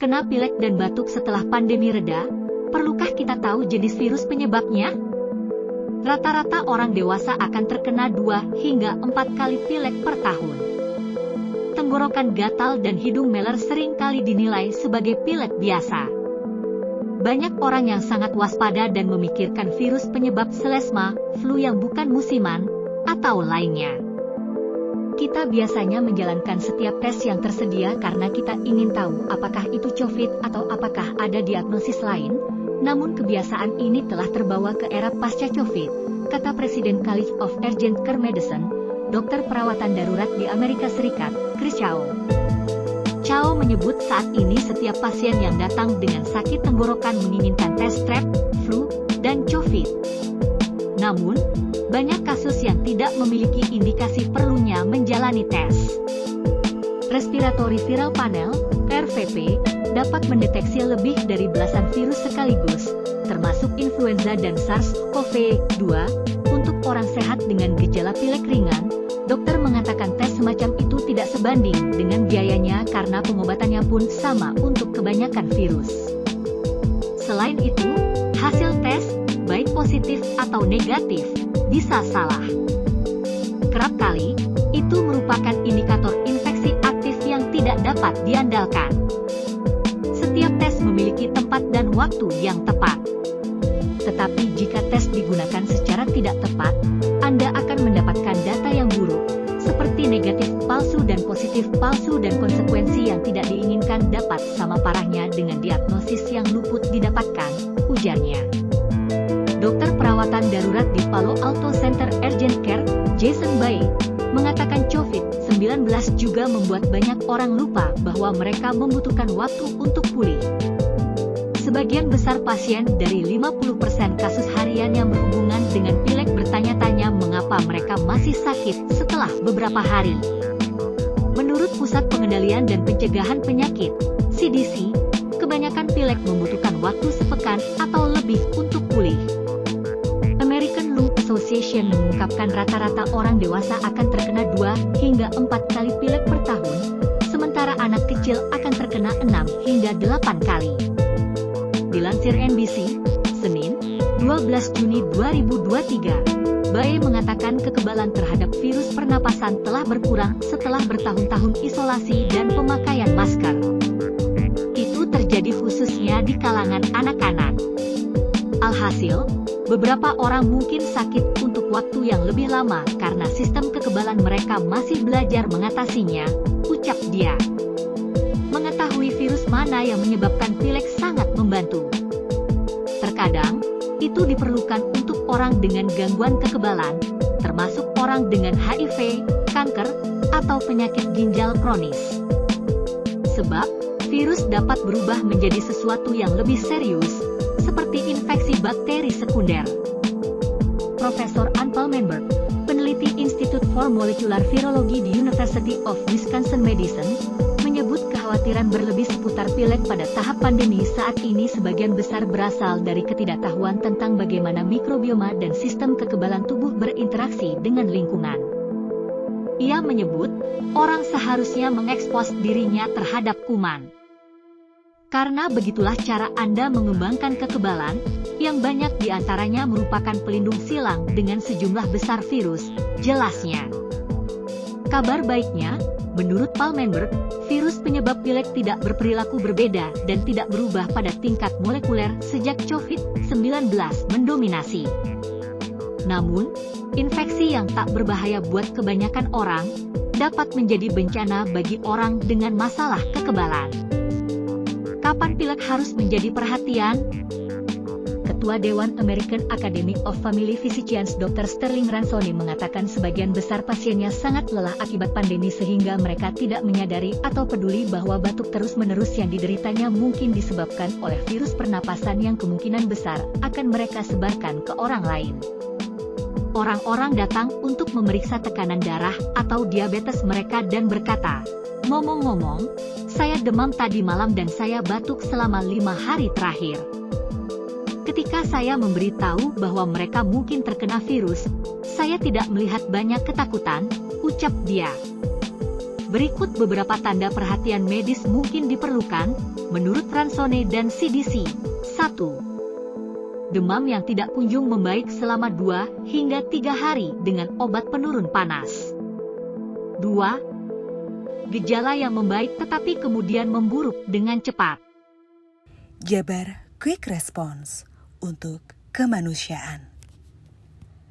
kena pilek dan batuk setelah pandemi reda? Perlukah kita tahu jenis virus penyebabnya? Rata-rata orang dewasa akan terkena 2 hingga 4 kali pilek per tahun. Tenggorokan gatal dan hidung meler sering kali dinilai sebagai pilek biasa. Banyak orang yang sangat waspada dan memikirkan virus penyebab selesma, flu yang bukan musiman, atau lainnya. Kita biasanya menjalankan setiap tes yang tersedia karena kita ingin tahu apakah itu COVID atau apakah ada diagnosis lain. Namun kebiasaan ini telah terbawa ke era pasca COVID, kata Presiden College of Urgent Care Medicine, dokter perawatan darurat di Amerika Serikat, Chris Chow. Chow menyebut saat ini setiap pasien yang datang dengan sakit tenggorokan menginginkan tes strep, flu, dan COVID. Namun, banyak kasus yang tidak memiliki indikasi perlunya menjalani tes. Respiratory Viral Panel, RVP, dapat mendeteksi lebih dari belasan virus sekaligus, termasuk influenza dan SARS-CoV-2. Untuk orang sehat dengan gejala pilek ringan, dokter mengatakan tes semacam itu tidak sebanding dengan biayanya karena pengobatannya pun sama untuk kebanyakan virus. Selain itu, hasil tes, baik positif atau negatif, bisa salah. Kerap kali, itu merupakan indikator infeksi aktif yang tidak dapat diandalkan. Setiap tes memiliki tempat dan waktu yang tepat. Tetapi jika tes digunakan secara tidak tepat, Anda akan mendapatkan data yang buruk, seperti negatif palsu dan positif palsu dan konsekuensi yang tidak diinginkan dapat sama parahnya dengan diagnosis yang luput didapatkan, ujarnya. Dokter perawatan darurat di Palo Alto Center Urgent Care, Jason Bae, mengatakan COVID-19 juga membuat banyak orang lupa bahwa mereka membutuhkan waktu untuk pulih. Sebagian besar pasien dari 50% kasus harian yang berhubungan dengan pilek bertanya-tanya mengapa mereka masih sakit setelah beberapa hari. Menurut Pusat Pengendalian dan Pencegahan Penyakit, CDC, kebanyakan pilek membutuhkan waktu sepekan atau lebih untuk pulih. American Lung Association mengungkapkan rata-rata orang dewasa akan terkena 2 hingga 4 kali pilek per tahun, sementara anak kecil akan terkena 6 hingga 8 kali. Dilansir NBC, Senin, 12 Juni 2023, Bae mengatakan kekebalan terhadap virus pernapasan telah berkurang setelah bertahun-tahun isolasi dan pemakaian masker. Itu terjadi khususnya di kalangan anak-anak. Alhasil, beberapa orang mungkin sakit untuk waktu yang lebih lama karena sistem kekebalan mereka masih belajar mengatasinya, ucap dia. Mengetahui virus mana yang menyebabkan pilek sangat membantu. Terkadang, itu diperlukan untuk orang dengan gangguan kekebalan, termasuk orang dengan HIV, kanker, atau penyakit ginjal kronis. Sebab, virus dapat berubah menjadi sesuatu yang lebih serius, seperti infeksi bakteri sekunder. Profesor Ann Palmenberg, peneliti Institute for Molecular Virology di University of Wisconsin-Madison, menyebut kekhawatiran berlebih seputar pilek pada tahap pandemi saat ini sebagian besar berasal dari ketidaktahuan tentang bagaimana mikrobioma dan sistem kekebalan tubuh berinteraksi dengan lingkungan. Ia menyebut, orang seharusnya mengekspos dirinya terhadap kuman. Karena begitulah cara Anda mengembangkan kekebalan, yang banyak diantaranya merupakan pelindung silang dengan sejumlah besar virus, jelasnya. Kabar baiknya, menurut Palmenberg, virus penyebab pilek tidak berperilaku berbeda dan tidak berubah pada tingkat molekuler sejak COVID-19 mendominasi. Namun, infeksi yang tak berbahaya buat kebanyakan orang, dapat menjadi bencana bagi orang dengan masalah kekebalan. Kapan pilek harus menjadi perhatian? Ketua Dewan American Academy of Family Physicians Dr. Sterling Ransone mengatakan sebagian besar pasiennya sangat lelah akibat pandemi sehingga mereka tidak menyadari atau peduli bahwa batuk terus-menerus yang dideritanya mungkin disebabkan oleh virus pernapasan yang kemungkinan besar akan mereka sebarkan ke orang lain. Orang-orang datang untuk memeriksa tekanan darah atau diabetes mereka dan berkata, "Ngomong-ngomong, saya demam tadi malam dan saya batuk selama 5 hari terakhir." Ketika saya memberitahu bahwa mereka mungkin terkena virus, saya tidak melihat banyak ketakutan, ucap dia. Berikut beberapa tanda perhatian medis mungkin diperlukan, menurut Ransone dan CDC. 1. Demam yang tidak kunjung membaik selama 2 hingga 3 hari dengan obat penurun panas. 2. Gejala yang membaik tetapi kemudian memburuk dengan cepat. Jabar Quick Response untuk kemanusiaan.